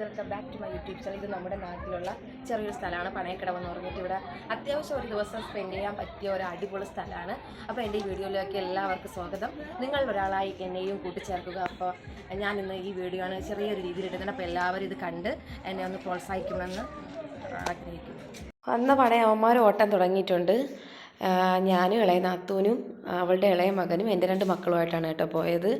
Welcome back to my YouTube channel. ഇത് നമ്മുടെ നാട്ടിലുള്ള ചെറിയൊരു സ്ഥലമാണ് പനയക്കടവ് എന്ന് പറഞ്ഞിട്ട്. ഇവിടെ അത്യാവശ്യം ഒരു ദിവസം സ്പെൻഡ് ചെയ്യാൻ പറ്റിയ ഒരു അടിപൊളി സ്ഥലമാണ്. അപ്പോൾ എൻ്റെ ഈ വീഡിയോയിലേക്ക് എല്ലാവർക്കും സ്വാഗതം. നിങ്ങൾ ഒരാളായി എന്നെയും കൂട്ടിച്ചേർക്കുക. അപ്പോൾ ഞാൻ ഇന്ന് ഈ വീഡിയോ ആണ് ചെറിയൊരു രീതിയിൽ ഇടുന്നത്. അപ്പോൾ എല്ലാവരും ഇത് കണ്ട് എന്നെ ഒന്ന് പ്രോത്സാഹിക്കുമെന്ന് ആഗ്രഹിക്കുന്നു. അന്ന് പടയമ്മമാർ ഓട്ടം തുടങ്ങിയിട്ടുണ്ട്. ഞാനും ഇളയ നാത്തൂനും അവളുടെ ഇളയ മകനും എൻ്റെ 2 മക്കളുമായിട്ടാണ് കേട്ടോ പോയത്.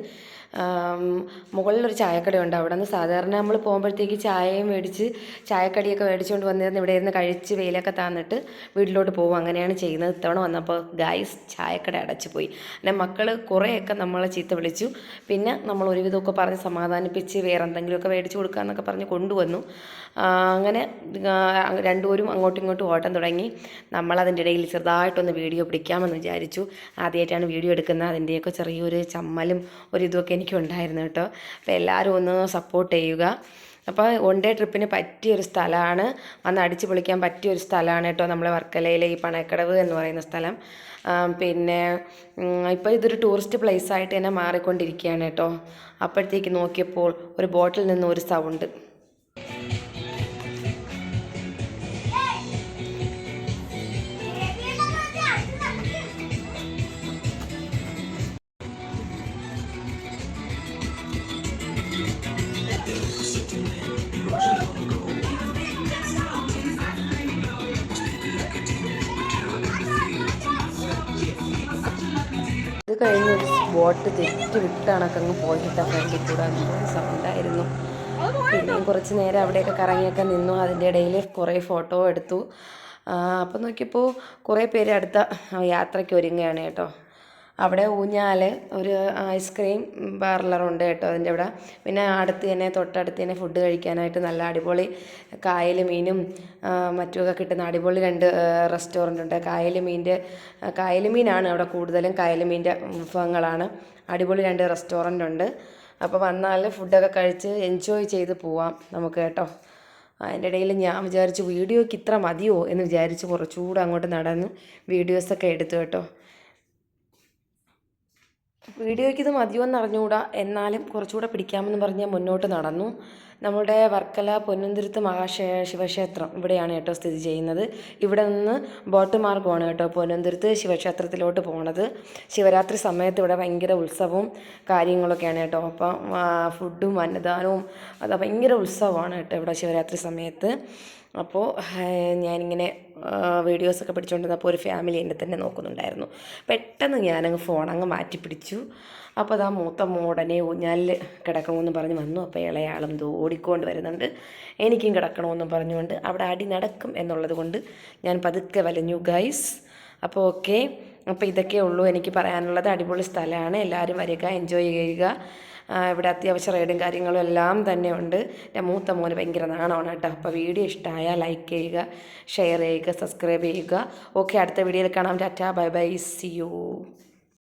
മുകളിലൊരു ചായക്കടയുണ്ട്. അവിടെ നിന്ന് സാധാരണ നമ്മൾ പോകുമ്പോഴത്തേക്ക് ചായയും മേടിച്ച് ചായക്കടിയൊക്കെ മേടിച്ചുകൊണ്ട് വന്നിരുന്ന് ഇവിടെ ഇരുന്ന് കഴിച്ച് വെയിലൊക്കെ താന്നിട്ട് വീട്ടിലോട്ട് പോകും. അങ്ങനെയാണ് ചെയ്യുന്നത്. ഇത്തവണ വന്നപ്പോൾ ഗായ്സ് ചായക്കട അടച്ചു പോയി. പിന്നെ മക്കൾ കുറേയൊക്കെ നമ്മളെ ചീത്ത വിളിച്ചു. പിന്നെ നമ്മൾ ഒരുവിധമൊക്കെ പറഞ്ഞ് സമാധാനിപ്പിച്ച് വേറെ എന്തെങ്കിലുമൊക്കെ മേടിച്ച് കൊടുക്കാമെന്നൊക്കെ പറഞ്ഞ് കൊണ്ടുവന്നു. അങ്ങനെ രണ്ടുപേരും അങ്ങോട്ടും ഇങ്ങോട്ടും ഓട്ടം തുടങ്ങി. നമ്മളതിൻ്റെ ഇടയിൽ ചെറുതായിട്ടൊന്ന് വീഡിയോ പിടിക്കാമെന്ന് വിചാരിച്ചു. ആദ്യമായിട്ടാണ് വീഡിയോ എടുക്കുന്നത്. അതിൻ്റെയൊക്കെ ചെറിയൊരു ചമ്മലും ഒരിതുമൊക്കെ എനിക്കുണ്ടായിരുന്നു കേട്ടോ. അപ്പോൾ എല്ലാവരും ഒന്ന് സപ്പോർട്ട് ചെയ്യുക. അപ്പോൾ 1 ഡേ ട്രിപ്പിന് പറ്റിയൊരു സ്ഥലമാണ്, വന്ന് അടിച്ച് പൊളിക്കാൻ പറ്റിയൊരു സ്ഥലമാണ് കേട്ടോ നമ്മളെ വർക്കലയിലെ ഈ പനയക്കടവ് എന്ന് പറയുന്ന സ്ഥലം. പിന്നെ ഇപ്പോൾ ഇതൊരു ടൂറിസ്റ്റ് പ്ലേസ് ആയിട്ട് തന്നെ മാറിക്കൊണ്ടിരിക്കുകയാണ് കേട്ടോ. അപ്പോഴത്തേക്ക് നോക്കിയപ്പോൾ ഒരു ബോട്ടിൽ നിന്ന് ഒരു സൗണ്ട്. ഇത് കഴിഞ്ഞ് ഒരു ബോട്ട് തെറ്റി വിട്ടാണക്കങ്ങ് പോയിട്ട് ഫ്രണ്ടിൽ കൂടെ സൗണ്ടായിരുന്നു. പിന്നെയും കുറച്ച് നേരം അവിടെയൊക്കെ കറങ്ങിയൊക്കെ നിന്നു. അതിൻ്റെ ഇടയിൽ കുറേ ഫോട്ടോ എടുത്തു. അപ്പോൾ നോക്കിയപ്പോൾ കുറേ പേര് അടുത്ത യാത്രയ്ക്ക് ഒരുങ്ങുകയാണ് കേട്ടോ. അവിടെ ഊഞ്ഞാൽ, ഒരു ഐസ്ക്രീം പാർലറുണ്ട് കേട്ടോ അതിൻ്റെ അവിടെ. പിന്നെ തൊട്ടടുത്ത് തന്നെ ഫുഡ് കഴിക്കാനായിട്ട് നല്ല അടിപൊളി കായൽ മീനും മറ്റുമൊക്കെ കിട്ടുന്ന അടിപൊളി 2 റെസ്റ്റോറൻ്റ് ഉണ്ട്. കായൽ മീനാണ് അവിടെ കൂടുതലും. കായൽ മീൻ്റെ വിഭവങ്ങളാണ്. അടിപൊളി 2 റെസ്റ്റോറൻ്റ് ഉണ്ട്. അപ്പോൾ വന്നാൽ ഫുഡൊക്കെ കഴിച്ച് എൻജോയ് ചെയ്ത് പോവാം നമുക്ക് കേട്ടോ. അതിൻ്റെ ഇടയിൽ ഞാൻ വിചാരിച്ചു വീഡിയോയ്ക്ക് ഇത്ര മതിയോ എന്ന് വിചാരിച്ച് കുറച്ചുകൂടെ അങ്ങോട്ട് നടന്നു വീഡിയോസൊക്കെ എടുത്തു കേട്ടോ. വീഡിയോയ്ക്ക് ഇത് മതിയോന്ന് അറിഞ്ഞുകൂടാ, എന്നാലും കുറച്ചുകൂടെ പിടിക്കാമെന്ന് പറഞ്ഞ് മുന്നോട്ട് നടന്നു. നമ്മുടെ വർക്കല പൊന്നുന്തുരുത്ത് ശിവക്ഷേത്രം ഇവിടെയാണ് കേട്ടോ സ്ഥിതി ചെയ്യുന്നത്. ഇവിടെ നിന്ന് ബോട്ട് മാർഗമാണ് കേട്ടോ പൊന്നുന്തുരുത്ത് ശിവക്ഷേത്രത്തിലോട്ട് പോണത്. ശിവരാത്രി സമയത്ത് ഇവിടെ ഭയങ്കര ഉത്സവവും കാര്യങ്ങളൊക്കെയാണ് കേട്ടോ. അപ്പം ഫുഡും അന്നദാനവും ഭയങ്കര ഉത്സവമാണ് കേട്ടോ ഇവിടെ ശിവരാത്രി സമയത്ത്. അപ്പോൾ ഞാനിങ്ങനെ വീഡിയോസൊക്കെ പിടിച്ചുകൊണ്ടിരുന്നപ്പോൾ ഒരു ഫാമിലി എൻ്റെ തന്നെ നോക്കുന്നുണ്ടായിരുന്നു. പെട്ടെന്ന് ഞാനങ്ങ് ഫോണങ്ങ് മാറ്റി പിടിച്ചു. അപ്പോൾ അതാ മൂത്ത മോടനെ ഊഞ്ഞാലിൽ കിടക്കണമെന്ന് പറഞ്ഞ് വന്നു. അപ്പോൾ ഇളയാളും ഓടിക്കൊണ്ട് വരുന്നുണ്ട്. എനിക്കും കിടക്കണമെന്നും പറഞ്ഞുകൊണ്ട് അവിടെ അടി നടക്കും എന്നുള്ളത് കൊണ്ട് ഞാൻ പതുക്കെ വലഞ്ഞു ഗൈസ്. അപ്പോൾ ഓക്കെ, അപ്പോൾ ഇതൊക്കെ ഉള്ളൂ എനിക്ക് പറയാനുള്ളത്. അടിപൊളി സ്ഥലമാണ്, എല്ലാവരും വരിക, എൻജോയ് ചെയ്യുക. ഇവിടെ അത്യാവശ്യം റൈഡും കാര്യങ്ങളും എല്ലാം തന്നെ ഉണ്ട്. എൻ്റെ മൂത്ത മോന് ഭയങ്കര നാണമാണ് കേട്ടോ. അപ്പോൾ വീഡിയോ ഇഷ്ടമായാൽ ലൈക്ക് ചെയ്യുക, ഷെയർ ചെയ്യുക, സബ്സ്ക്രൈബ് ചെയ്യുക. ഓക്കെ, അടുത്ത വീഡിയോയിൽ കാണാം. Tata, bye bye, see U.